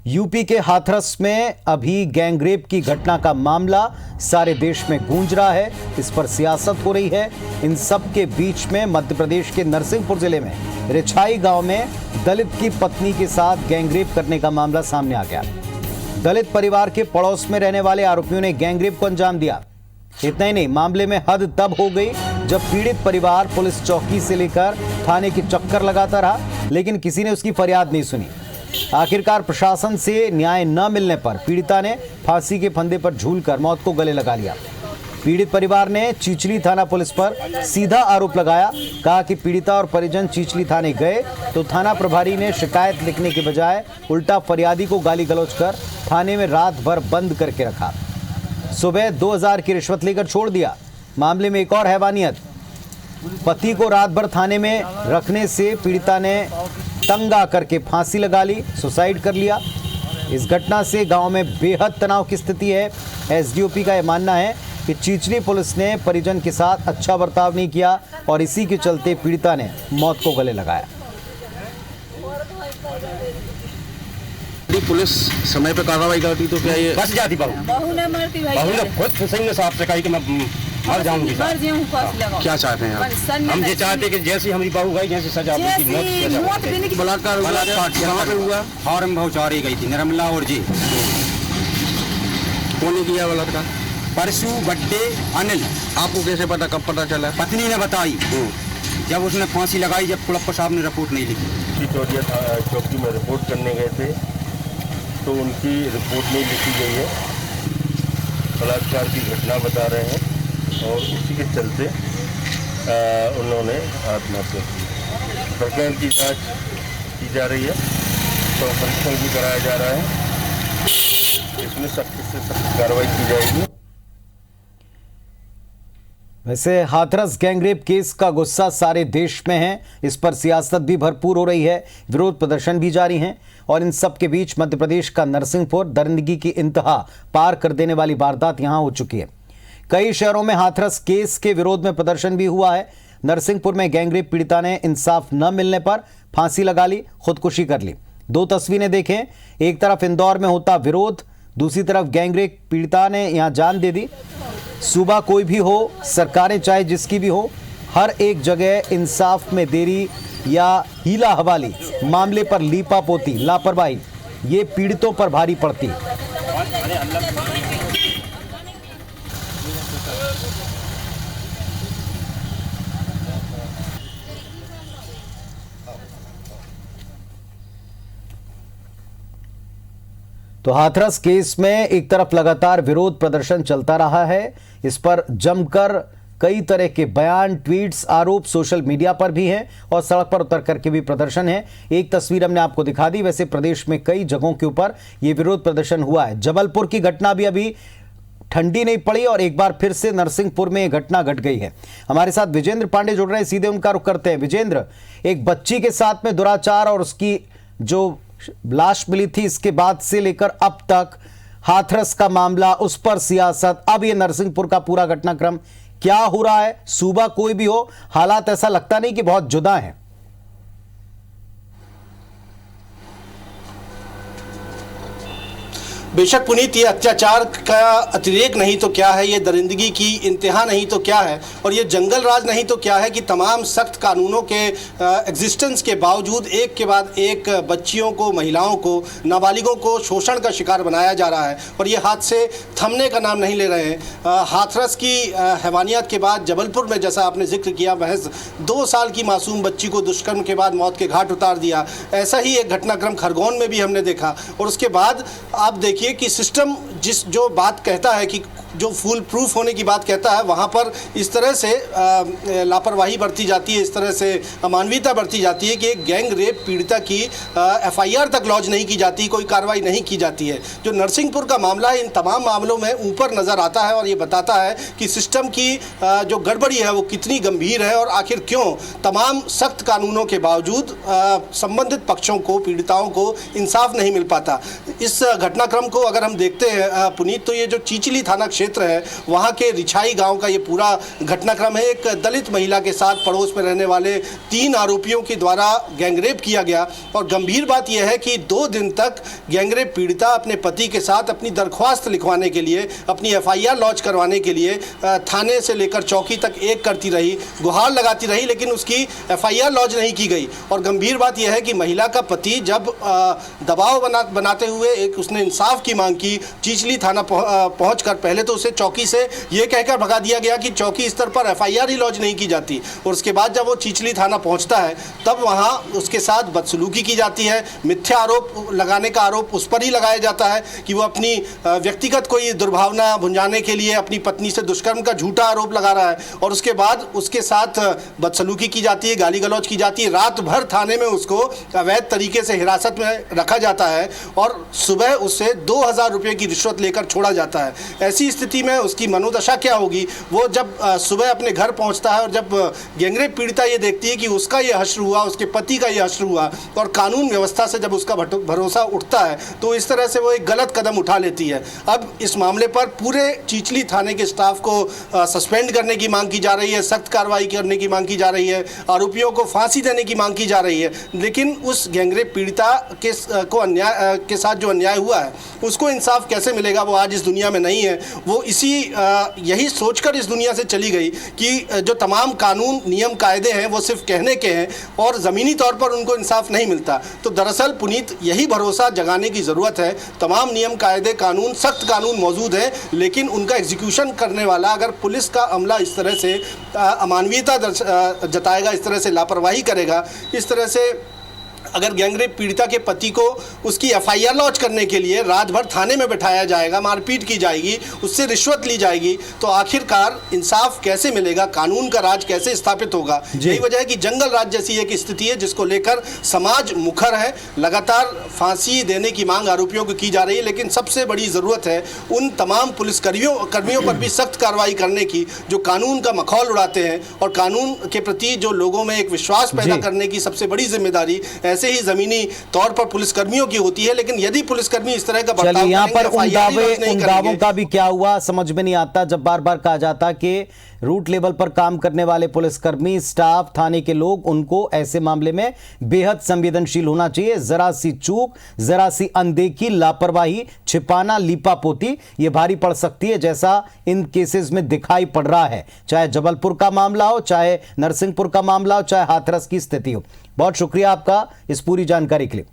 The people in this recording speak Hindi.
यूपी के हाथरस में अभी गैंगरेप की घटना का मामला सारे देश में गूंज रहा है। इस पर सियासत हो रही है। इन सब के बीच में मध्य प्रदेश के नरसिंहपुर जिले में रिछाई गांव में दलित की पत्नी के साथ गैंगरेप करने का मामला सामने आ गया। दलित परिवार के पड़ोस में रहने वाले आरोपियों ने गैंगरेप को अंजाम दिया। इतना ही नहीं, मामले में हद तब हो गई जब पीड़ित परिवार पुलिस चौकी से लेकर थाने की चक्कर लगाता रहा, लेकिन किसी ने उसकी फरियाद नहीं सुनी। आखिरकार प्रशासन से न्याय न मिलने पर पीड़िता ने फांसी के फंदे पर झूलकर मौत को गले लगा लिया। पीड़ित परिवार ने चिचली थाना पुलिस पर सीधा आरोप लगाया। कहा कि पीड़िता और परिजन चिचली थाने गए तो थाना प्रभारी ने शिकायत लिखने के बजाय उल्टा फरियादी को गाली गलौज कर थाने में रात भर बंद करके रखा। सुबह 2000 की रिश्वत लेकर छोड़ दिया। मामले में एक और हैवानियत, पति को रात भर थाने में रखने से पीड़िता ने तंग आकर के फांसी लगा ली, सुसाइड कर लिया। इस घटना से गांव में बेहद तनाव की स्थिति है। एसडीओपी का यह मानना है कि चिचली पुलिस ने परिजन के साथ अच्छा बर्ताव नहीं किया और इसी के चलते पीड़िता ने मौत को गले लगाया। पुलिस समय पे कार्रवाई करती तो क्या ये बस जाती बहू ने मरती भाई, बहू ने खुद सही में साफ से कही कि मैं मर जाऊंगी। क्या चाहते हैं आप? हम ये चाहते कि जैसी हमारी बहू गई, जैसी सजा मौत। बलात्कार कहाँ पे हुआ? फॉर्म भौचारी गई थी निर्मला और जी। कौन ने किया बलात्कार? परसू बड्डे अनिल। आपको कैसे पता, कब पता चला? पत्नी ने बताई जब उसने फांसी लगाई, जब कुलप्पा साहब ने रिपोर्ट नहीं लिखी। चिचौड़िया चौकी में रिपोर्ट करने गए थे तो उनकी रिपोर्ट नहीं लिखी गई है। बलात्कार की घटना बता रहे हैं और उसी के चलते उन्होंने आत्महत्या की। प्रकरण की जांच की जा रही है, तो परीक्षण भी कराया जा रहा है। इसमें सख्त से सख्त कार्रवाई की जाएगी। वैसे हाथरस गैंगरेप केस का गुस्सा सारे देश में है। इस पर सियासत भी भरपूर हो रही है, विरोध प्रदर्शन भी जारी हैं और इन सब के बीच मध्य प्रदेश का नरसिंहपुर दरिंदगी की इंतहा पार कर देने वाली वारदात यहां हो चुकी है। कई शहरों में हाथरस केस के विरोध में प्रदर्शन भी हुआ है। नरसिंहपुर में गैंगरेप पीड़िता ने इंसाफ न मिलने पर फांसी लगा ली, खुदकुशी कर ली। दो तस्वीरें देखें, एक तरफ इंदौर में होता विरोध, दूसरी तरफ गैंगरेप पीड़िता ने यहां जान दे दी। सूबा कोई भी हो, सरकारें चाहे जिसकी भी हो, हर एक जगह इंसाफ में देरी या हीला हवाली, मामले पर लीपापोती, लापरवाही, ये पीड़ितों पर भारी पड़ती। तो हाथरस केस में एक तरफ लगातार विरोध प्रदर्शन चलता रहा है। इस पर जमकर कई तरह के बयान, ट्वीट्स, आरोप सोशल मीडिया पर भी हैं और सड़क पर उतर करके भी प्रदर्शन है। एक तस्वीर हमने आपको दिखा दी। वैसे प्रदेश में कई जगहों के ऊपर यह विरोध प्रदर्शन हुआ है। जबलपुर की घटना भी अभी ठंडी नहीं पड़ी और एक बार फिर से नरसिंहपुर में यह घटना घट गई है। हमारे साथ विजेंद्र पांडे जुड़ रहे हैं, सीधे उनका रुख करते हैं। विजेंद्र, एक बच्ची के साथ में दुराचार और उसकी जो लाश मिली थी, इसके बाद से लेकर अब तक हाथरस का मामला, उस पर सियासत, अब ये नरसिंहपुर का पूरा घटनाक्रम, क्या हो रहा है? सूबा कोई भी हो, हालात ऐसा लगता नहीं कि बहुत जुदा हैं। बेशक पुनीत, ये अत्याचार का अतिरेक नहीं तो क्या है, ये दरिंदगी की इंतहा नहीं तो क्या है, और ये जंगल राज नहीं तो क्या है कि तमाम सख्त कानूनों के एग्जिस्टेंस के बावजूद एक के बाद एक बच्चियों को, महिलाओं को, नाबालिगों को शोषण का शिकार बनाया जा रहा है और ये हाथ से थमने का नाम नहीं ले रहे हैं। हाथरस की हैवानियत के बाद जबलपुर में, जैसा आपने जिक्र किया, महज 2 साल की मासूम बच्ची को दुष्कर्म के बाद मौत के घाट उतार दिया। ऐसा ही एक घटनाक्रम खरगोन में भी हमने देखा। और उसके बाद आप देखिए कि सिस्टम जो बात कहता है कि जो फुल प्रूफ होने की बात कहता है, वहाँ पर इस तरह से लापरवाही बरती जाती है, इस तरह से अमानवीयता बरती जाती है कि एक गैंग रेप पीड़िता की एफआईआर तक लॉन्च नहीं की जाती, कोई कार्रवाई नहीं की जाती है। जो नरसिंहपुर का मामला है, इन तमाम मामलों में ऊपर नज़र आता है और ये बताता है कि सिस्टम की जो गड़बड़ी है वो कितनी गंभीर है और आखिर क्यों तमाम सख्त कानूनों के बावजूद संबंधित पक्षों को, पीड़िताओं को इंसाफ नहीं मिल पाता। इस घटनाक्रम को अगर हम देखते हैं पुनीत, तो ये जो चिचली थाना क्षेत्र क्षेत्र है, वहाँ के रिछाई गांव का ये पूरा घटनाक्रम है। एक दलित महिला के साथ पड़ोस में रहने वाले 3 आरोपियों के द्वारा गैंगरेप किया गया और गंभीर बात यह है कि 2 दिन तक गैंगरेप पीड़िता अपने पति के साथ अपनी दरख्वास्त लिखवाने के लिए, अपनी FIR लॉन्च करवाने के लिए थाने से लेकर चौकी तक एक करती रही, गुहार लगाती रही, लेकिन उसकी FIR लॉन्च नहीं की गई। और गंभीर बात यह है कि महिला का पति जब दबाव बनाते हुए एक उसने इंसाफ की मांग की, चीचली थाना पहुंचकर पहले तो उसे चौकी से यह कहकर भगा दिया गया कि चौकी स्तर पर FIR ही लॉन्च नहीं की जाती, और उसके बाद जब वो चीचली थाना पहुंचता है तब वहां उसके साथ बदसलूकी की जाती है। मिथ्या आरोप लगाने का आरोप उस पर ही लगाया जाता है कि वो अपनी व्यक्तिगत कोई दुर्भावना भुंजाने के लिए अपनी पत्नी से दुष्कर्म का झूठा आरोप लगा रहा है, और उसके बाद उसके साथ बदसलूकी की जाती है, गाली गलौज की जाती है। रात भर थाने में उसको अवैध तरीके से हिरासत में रखा जाता है और सुबह उससे 2000 रुपये की रिश्वत लेकर छोड़ा जाता है। ऐसी स्थिति में उसकी मनोदशा क्या होगी? वो जब सुबह अपने घर पहुंचता है और जब गैंगरेप पीड़िता ये देखती है कि उसका ये हश्र हुआ, उसके पति का ये हश्र हुआ और कानून व्यवस्था से जब उसका भरोसा उठता है तो इस तरह से वो एक गलत कदम उठा लेती है। अब इस मामले पर पूरे चीचली थाने के स्टाफ को सस्पेंड करने की मांग की जा रही है, सख्त कार्रवाई करने की मांग की जा रही है, आरोपियों को फांसी देने की मांग की जा रही है। लेकिन उस गैंगरेप पीड़िता के साथ जो अन्याय हुआ है उसको इंसाफ कैसे मिलेगा? वो आज इस दुनिया में नहीं है। वो यही सोचकर इस दुनिया से चली गई कि जो तमाम कानून नियम कायदे हैं वो सिर्फ कहने के हैं और ज़मीनी तौर पर उनको इंसाफ नहीं मिलता। तो दरअसल पुनीत यही भरोसा जगाने की ज़रूरत है। तमाम नियम कायदे कानून, सख्त कानून मौजूद हैं, लेकिन उनका एग्जीक्यूशन करने वाला अगर पुलिस का अमला इस तरह से अमानवीयता जताएगा, इस तरह से लापरवाही करेगा, इस तरह से अगर गैंगरेप पीड़िता के पति को उसकी FIR लॉन्च करने के लिए रात भर थाने में बैठाया जाएगा, मारपीट की जाएगी, उससे रिश्वत ली जाएगी, तो आखिरकार इंसाफ कैसे मिलेगा? कानून का राज कैसे स्थापित होगा? यही वजह है कि जंगल राज जैसी एक स्थिति है जिसको लेकर समाज मुखर है। लगातार फांसी देने की मांग आरोपियों को की जा रही है, लेकिन सबसे बड़ी ज़रूरत है उन तमाम पुलिसकर्मियों पर भी सख्त कार्रवाई करने की जो कानून का मखौल उड़ाते हैं और कानून के प्रति जो लोगों में एक विश्वास पैदा करने की सबसे बड़ी जिम्मेदारी ऐसे ही जमीनी तौर पर पुलिसकर्मियों की होती है। लेकिन यदि पुलिसकर्मी इस तरह का बर्ताव यहाँ पर करेंगे, उन दावों का भी क्या हुआ समझ में नहीं आता, जब बार बार कहा जाता कि रूट लेवल पर काम करने वाले पुलिसकर्मी, स्टाफ, थाने के लोग, उनको ऐसे मामले में बेहद संवेदनशील होना चाहिए। जरा सी चूक, जरा सी अनदेखी, लापरवाही, छिपाना, लीपापोती, ये भारी पड़ सकती है, जैसा इन केसेस में दिखाई पड़ रहा है। चाहे जबलपुर का मामला हो, चाहे नरसिंहपुर का मामला हो, चाहे हाथरस की स्थिति हो। बहुत शुक्रिया आपका इस पूरी जानकारी के लिए।